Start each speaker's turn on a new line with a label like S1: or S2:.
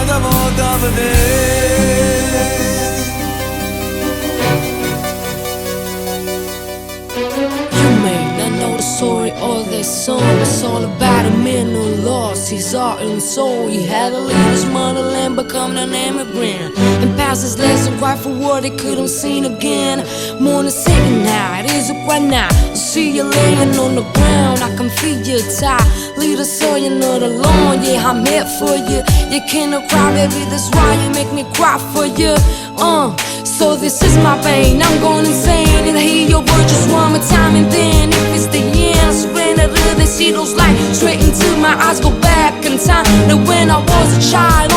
S1: l'unica volta a vedere.
S2: You may not know the story of this song. It's all about a man who lost his heart and soul. He had to leave his motherland, become an immigrant, and pass his lesson right for what he couldn't see again. Morning sitting night, is it right now? I see you laying on the ground, I can feel you tired. Lead us so you're not alone, yeah, I'm here for you. You cannot cry, baby, that's why you make me cry for you. So this is my pain, I'm going insane. And I hear your words just one more time, and then if it's the end, I surrender to. They see those lights straight into my eyes, go back in time to when I was a child.